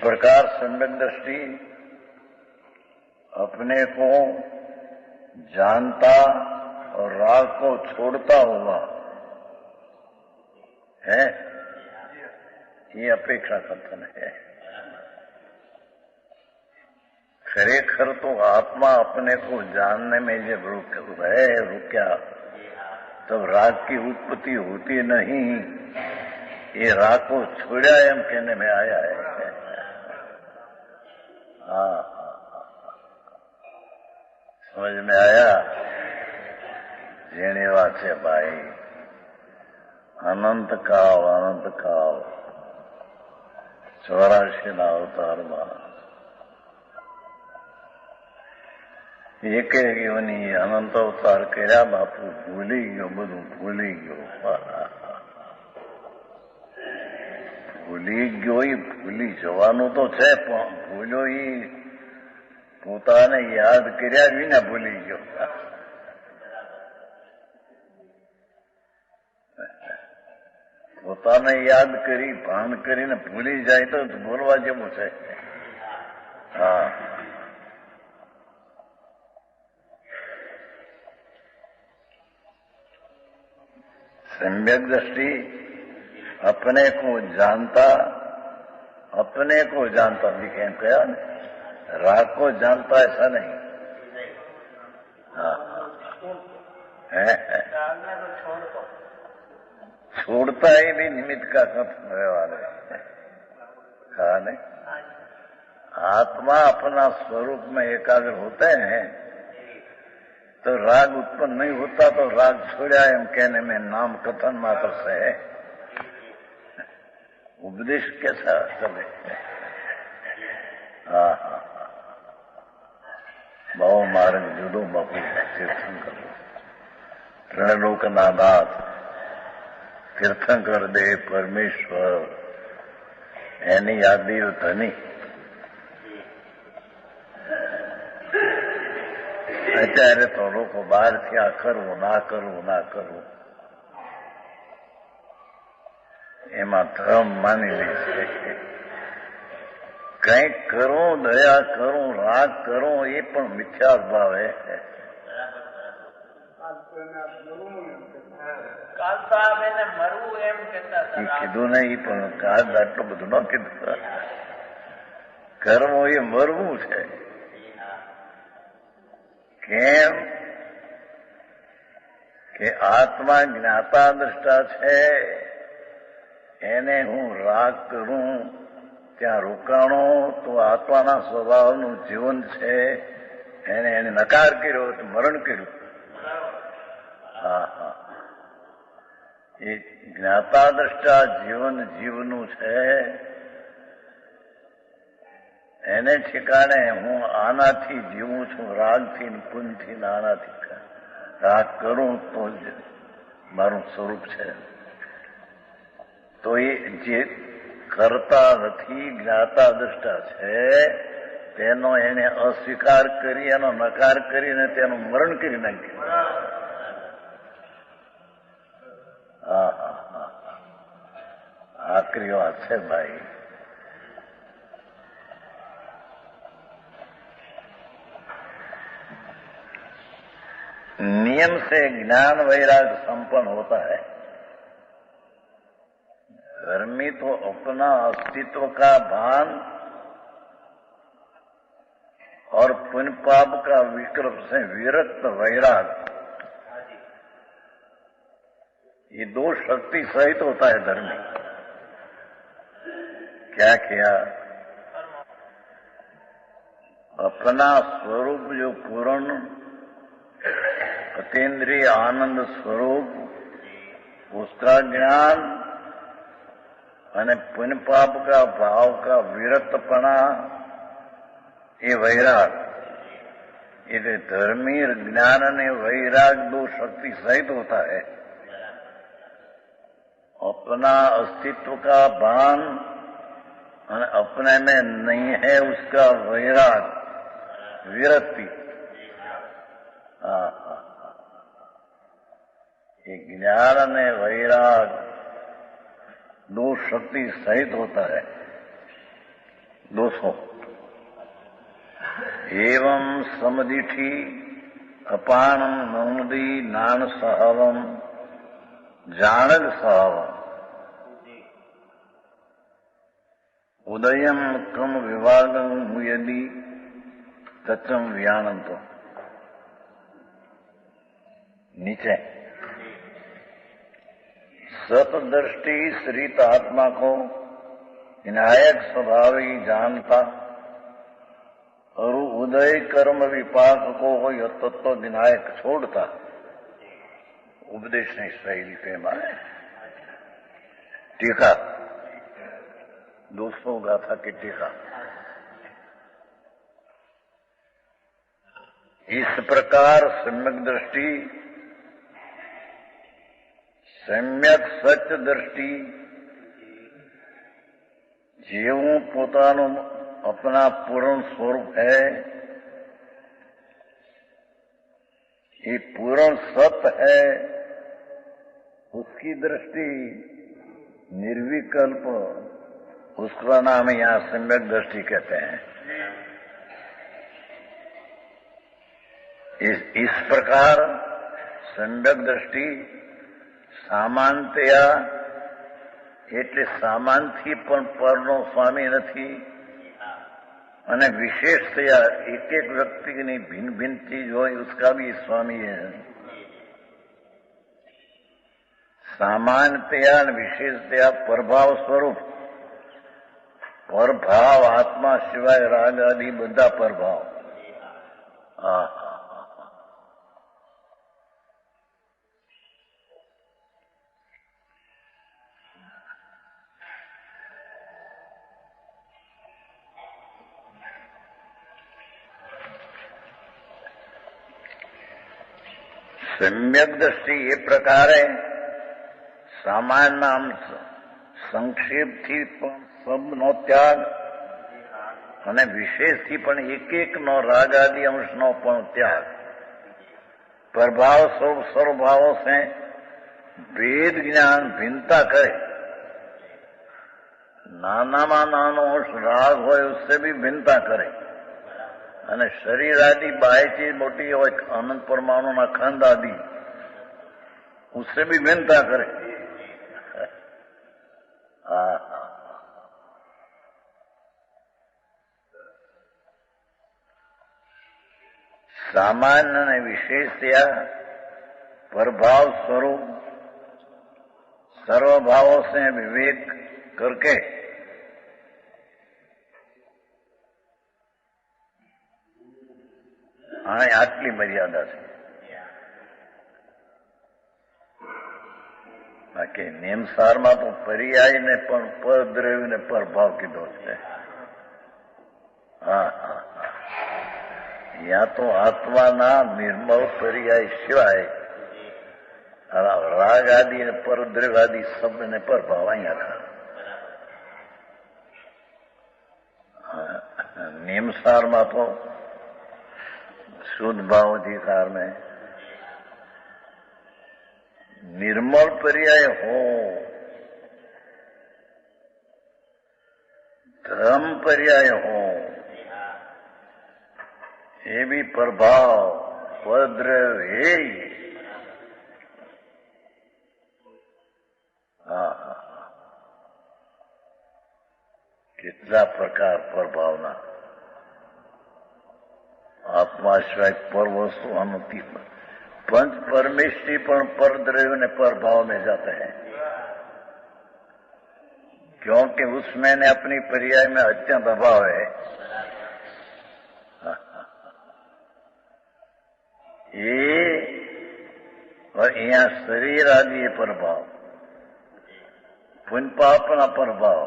प्रकार सम्यक दृष्टि अपने को जानता और राग को छोड़ता हुआ है, ये अपेक्षा कथन है। खरेखर तो आत्मा अपने को जानने में जब रुका तब राग की उत्पत्ति होती नहीं। ये राग को छोड़ा एम कहने में आया है। हाँ, समझ में आया? जेने वाचे भाई अनंत काल 84 ના અવતારમાં એક યોની અનંત અવતાર કર્યા બાપુ ભૂલી ગયો, બધું ભૂલી ગયો એ ભૂલી જવાનું તો છે, પણ ભૂલ્યો એ પોતાને યાદ કર્યા વિના ભૂલી ગયો। પોતાને યાદ કરી ભાન કરીને ભૂલી જાય તો બોલવા જેવું છે। હા, सम्यक दृष्टि अपने को जानता दिखे क्या राग को जानता ऐसा नहीं। हाँ, छोड़ता ही भी निमित्त का कथन है वाले। हाँ, नहीं आत्मा अपना स्वरूप में एकाग्र होते हैं तो राग उत्पन्न नहीं होता, तो राग छोड़ा एम कहने में नाम कथन मात्र से है। उपदेश कैसा चले? हाँ, बहु मार्ग जुदो बापू तीर्थंकर त्रिलोकनाथ तीर्थंकर दे परमेश्वर एनी यादी धनी। અત્યારે તો લોકો બહારથી આ કરવું ના કરવું એમાં ધર્મ માની લે છે। કંઈક કરું, દયા કરું, રાગ કરું એ પણ મિથ્યા ભાવ હે। કીધું ને એ પણ આટલું બધું ન કીધું। કરવું એ મરવું છે। કેમ કે આત્મા જ્ઞાતા દ્રષ્ટા છે, એને હું રાગ કરું ત્યાં રોકાણો તો આત્માના સ્વભાવનું જીવન છે, એને નકાર કર્યો તો મરણ કર્યું। હા, એ જ્ઞાતા દ્રષ્ટા જીવન જીવનું છે, એને ઠેકાણે હું આનાથી જીવું છું, રાગથી કુંજથી આનાથી રાગ કરું તો જ મારું સ્વરૂપ છે। તો એ જે કરતા નથી જ્ઞાતા દ્રષ્ટા છે તેનો એને અસ્વીકાર કરી, એનો નકાર કરીને તેનું મરણ કરી નાખ્યું। હા, આકરી વાત છે ભાઈ। नियम से ज्ञान वैराग संपन्न होता है। धर्मी तो अपना अस्तित्व का भान और पुण्य पाप का विकल्प से विरक्त वैराग, ये दो शक्ति सहित होता है धर्मी। क्या किया? अपना स्वरूप जो पूर्ण अतीन्द्रिय आनंद स्वरूप उसका ज्ञान અને પુण्य पाप का भाव का विरतपना ये वैराग, ये धर्मी ज्ञान ने वैराग दो शक्ति सहित होता है। अपना अस्तित्व का भान और अपने में नहीं है उसका वैराग, विरक्ति। ये ज्ञान ने वैराग दो शक्ति सहित होता है। 200 एवं समदिठी अपाणम नौमदी नान सहवम जानग सहवम उदयम कम विवादम मुयदि तत्वम व्यानंतो। नीचे सतदृष्टि श्रित आत्मा को विनायक स्वभावी जानता और उदय कर्म विपाक को यह तत्व विनायक छोड़ता। उपदेश ने शैली पे माने टीका 200 गाथा की टीका। इस प्रकार सम्यक दृष्टि सम्यक सत्य दृष्टि જેવું પોતાનું अपना पूर्ण स्वरूप है, ये पूर्ण सत्य है, उसकी दृष्टि निर्विकल्प, उसका नाम यहाँ सम्यक दृष्टि कहते हैं। इस प्रकार सम्यक दृष्टि सामान्यतया એટલે સામાનથી પણ પરનો સ્વામી નથી અને વિશેષતया એક એક વ્યક્તિની ભિન્ન ભિન્ન ચીજ હોય उसका भी स्वामी है। सामान्यतया અને વિશેષતया પરભાવ સ્વરૂપ પરભાવ આત્મા સિવાય રાગ આદિ બધા પરભાવ। सम्यक दृष्टि ये प्रकार है सामान्य नाम संक्षेप थी पण सबनो त्याग અને વિશેષથી પણ એક નો રાગ आदि अंशનો પણ त्याग। प्रभाव सर्वभावों से भेद ज्ञान भिन्नता करे। नानाમાં નાનો અંશ રાગ હોય उससे भी भिन्नता करे અને શરીર આદि बाह्य चीज मोटी हो अनंत परमाणु ना खंड आदि उससे भी भिन्नता करे। सामान्य ने विशेषतया प्रभाव स्वरूप सर्वभावों से विवेक करके आटली मर्यादा से बाकी नियमसार में तो पर्याय ने पण परद्रव्य ने प्रभाव कीधो छे। या तो आत्मा ना निर्मल पर्याय सिवाय राग आदि ने परद्रव्य आदि सब ने प्रभाव अहियां था। नियमसार में तो शुद्ध भाव अधिकार में निर्मल पर्याय हो, धर्म पर्याय हो, ये भी प्रभाव परद्रव्य है। कितना प्रकार प्रभावना आत्मा सिवाय पर वस्तु अनुति पंच परमेष्टि पण परद्रव्य ने प्रभाव में जाते हैं क्योंकि उसमें ने अपनी पर्याय में अत्यंत अभाव है। ये और यहाँ शरीर आदि प्रभाव पुण्य पाप का प्रभाव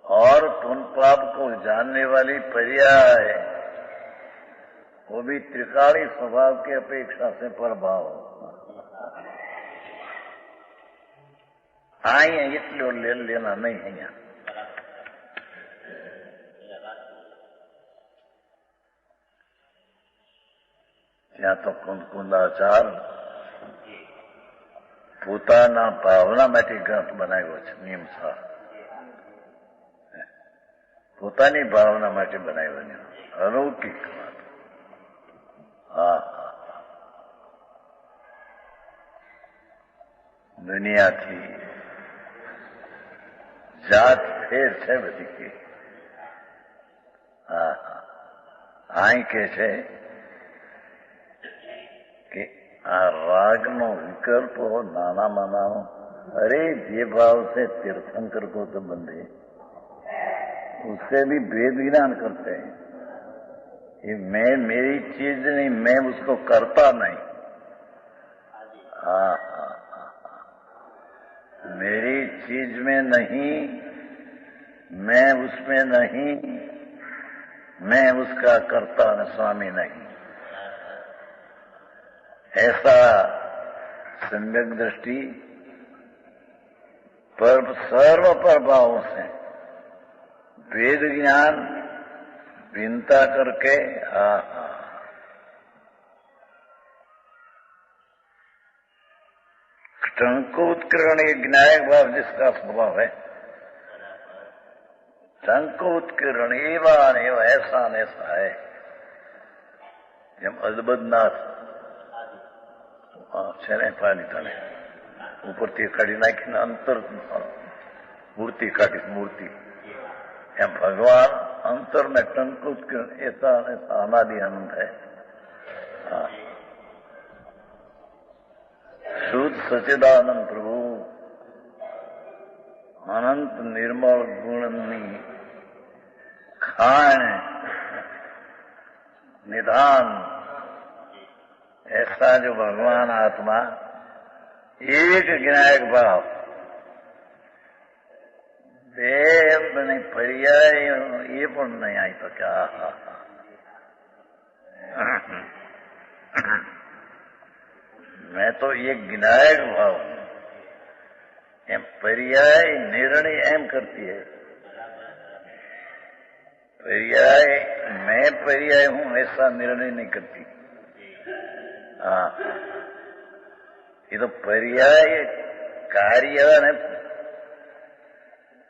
और पुण्य पाप को जानने वाली पर्याय वो भी त्रिकाली स्वभाव की अपेक्षा से प्रभाव। आए इसलिए ले लेना नहीं है यहाँ। ત્યાં તો કુંદાચાર પોતાના ભાવના માટે ગ્રંથ બનાવ્યો છે નિયમસાર। પોતાની ભાવના માટે બનાવ્યો ને અલૌકિક વાત. હા, દુનિયાથી જાત ફેર છે બધી કે. હા, અહીં કે છે કે આ रागનો विकल्प हो नाना माना हो, अरे ये भाव से तीर्थंकर को तो बंधे, उससे भी भेद ज्ञान करते हैं. ये मैं मेरी चीज नहीं, मैं उसको करता नहीं. हाँ, मेरी चीज में नहीं, मैं उसमें नहीं, मैं उसका कर्ता न स्वामी नहीं. ऐसा सम्यक दृष्टि पर सर्व प्रभावों से वेद ज्ञान भिन्नता करके टंकोत्करण ये ज्ञायक भाव जिसका स्वभाव है. टंकोत्करण एवा ऐसा न ऐसा है. જેમ અદબદનાથ છે ને પાણી તળે ઉપરથી કાઢી નાખીને અંતર મૂર્તિ કાઢી મૂર્તિ એમ ભગવાન અંતર ને ટંકોત્કરણ ऐसा अनादि अनंत है. શુદ્ધ સચિદાનંદ પ્રભુ અનંત નિર્મળ ગુણની ખાણ निधान, ऐसा जो भगवान आत्मा एक ज्ञायक भाव बने पर्याय ये पण नहीं आई तो क्या. मैं तो ये ज्ञायक भाव हूं. एम पर्याय निर्णय एम करती है. पर्याय मैं पर्याय हूं ऐसा निर्णय नहीं करती. हाँ, ये तो पर्याय कार्य ने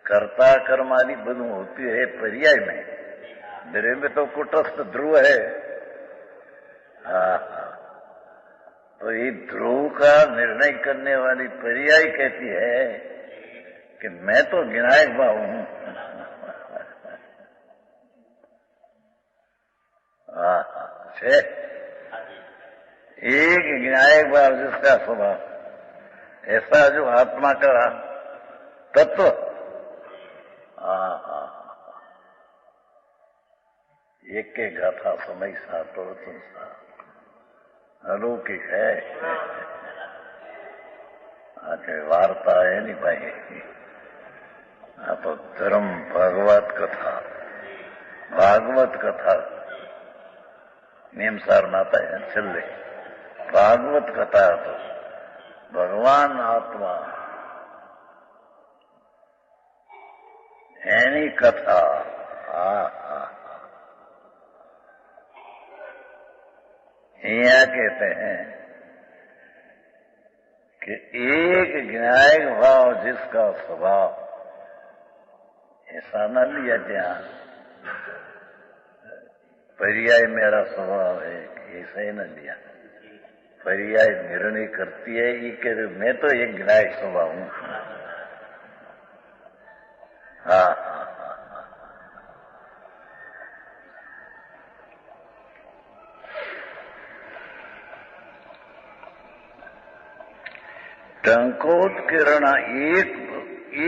कर्ता कर्म आदि बधु होती है पर्याय में. द्रव्य में तो कुटस्थ ध्रुव है. हाँ, तो ये ध्रुव का निर्णय करने वाली पर्याय कहती है कि मैं तो ज्ञायक भाव हूं. છે एक ज्ञायक भाव जिसका स्वभाव, ऐसा जो आत्मा का तत्व. एक के गाथा समय सा तो अलौकिक है. आके वार्ता है नहीं भाई. आप धर्म भागवत कथा, भागवत कथा नियमसार नाता है छल्ले. भागवत कथा तो भगवान आत्मा एनी कथा. यहाँ कहते हैं कि एक ज्ञायक भाव जिसका स्वभाव, ऐसा न लिया ध्यान पर्याय मेरा स्वभाव है, ऐसा ही न लिया. पर्याय निर्णय करती है ये कि मैं तो एक ज्ञायक स्वभाव हूं. हाँ, टंकोत्करण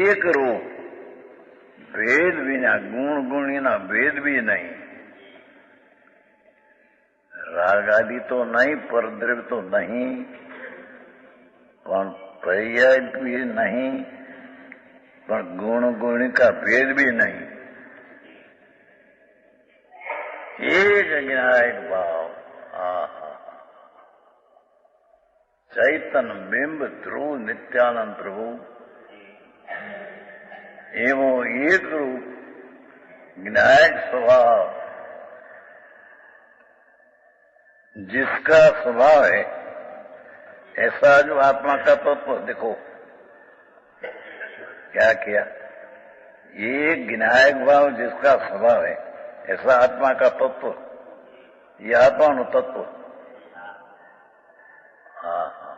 एक रूप, भेद भी ना, गुण गुणी ना भेद भी नहीं. राग आदि तो नहीं, परद्रव्य तो नहीं, पर पर्याय भी नहीं, पर गुण गुण का भेद भी नहीं. एक ज्ञायक भाव. चैतन्य बिंब ध्रुव नित्यानंद प्रभु एवं एक रूप ज्ञायक स्वभाव जिसका स्वभाव है, ऐसा जो आत्मा का तत्व. देखो क्या किया, ये विनायक भाव जिसका स्वभाव है, ऐसा आत्मा का तत्व, ये आत्मा तत्व। हाँ हाँ,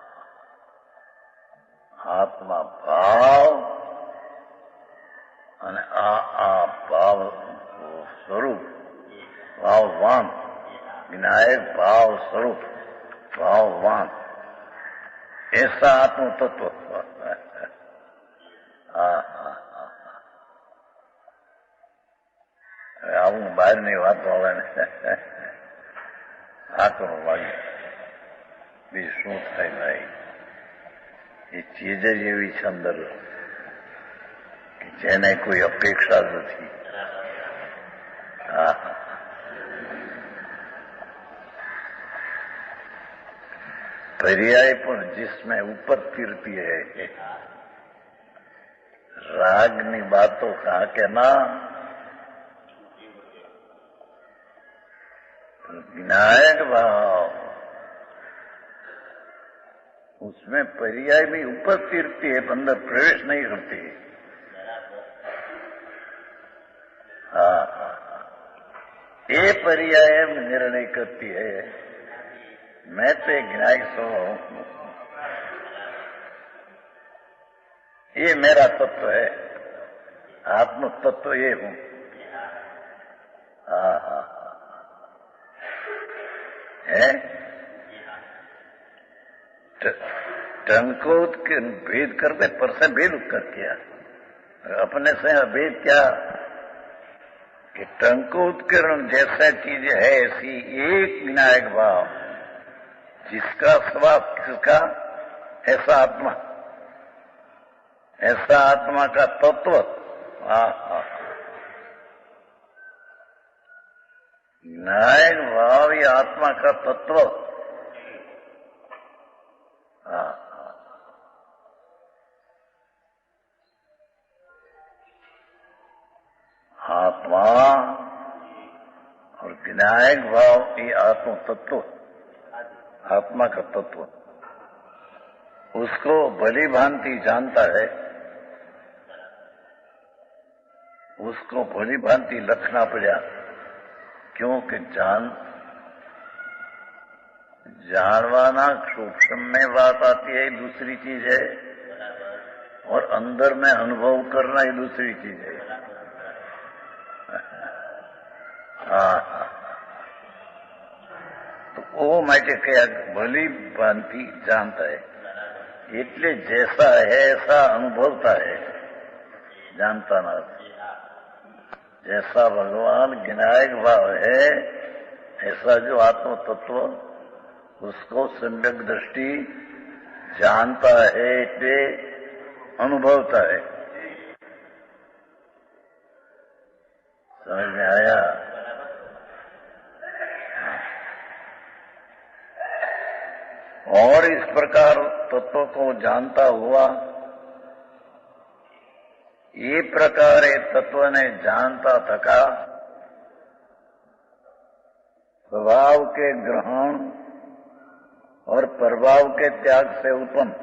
आत्मा भाव અને આ ભાવ સ્વરૂપ, ભાવવાન विनायक भाव स्वरूप, भाववान, ऐसा आत्म तत्व। આવું બહારની વાત વાળાને આકરો લાગે, બી શું થાય ભાઈ, એ ચીજ જ એવી છે અંદર કે જેને કોઈ અપેક્ષા નથી। पर्याय पर जिसमें उपत्ति है, रागनी बातों कहा के ना, विनायक भाव उसमें पर्याय भी उपस्थिति है, अंदर प्रवेश नहीं करती। हाँ, ये पर्याय निर्णय करती है, मैं तो एक विनायक स्वभाव हूं, ये मेरा तत्व है, आत्म तत्व ये हूं। हाँ हाँ है, टंकोत के भेद करते पर से भेद कर किया, अपने से भेद क्या कि टंकोत्करण जैसा चीज है ऐसी एक विनायक भाव, जिसका स्वभाव किसका, ऐसा आत्मा, ऐसा आत्मा का तत्व। विनायक भाव ये आत्मा का तत्व। आत्मा और विनायक भाव ये आत्म तत्व, आत्मा का तत्व, उसको भली भांति जानता है, उसको भली भांति लखना पड़ा, क्योंकि जानवाना सूक्ष्म में बात आती है, दूसरी चीज है, और अंदर में अनुभव करना ही दूसरी चीज है। तो वो માટે કયા ભલી ભાંતિ जानता है, એટલે जैसा है ऐसा अनुभवता है, जानता ना। जैसा भगवान विनायक भाव है, ऐसा जो आत्म तत्व, उसको सम्यक दृष्टि जानता है, એટલે अनुभवता है। समझ में आया? और इस प्रकार तत्व को जानता हुआ, ये प्रकार तत्व ने जानता थका, स्वभाव के ग्रहण और प्रभाव के त्याग से उत्पन्न,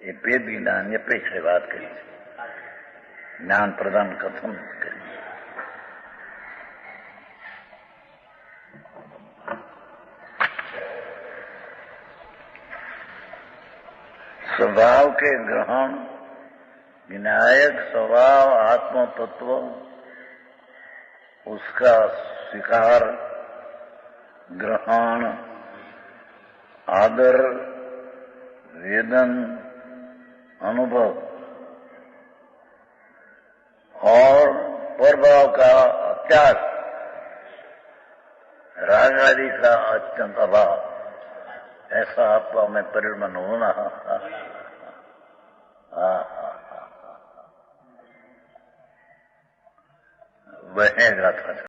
ये भेद ज्ञान निरपेक्ष बात करी, ज्ञान प्रदान कथन करी। स्वभाव के ग्रहण, विनायक स्वभाव आत्म तत्व, उसका स्वीकार, ग्रहण, आदर, वेदन, अनुभव और प्रभाव का त्याग, राग आदि का अत्यंत अभाव, ऐसा आपका में परिणमन होना। वह गाथा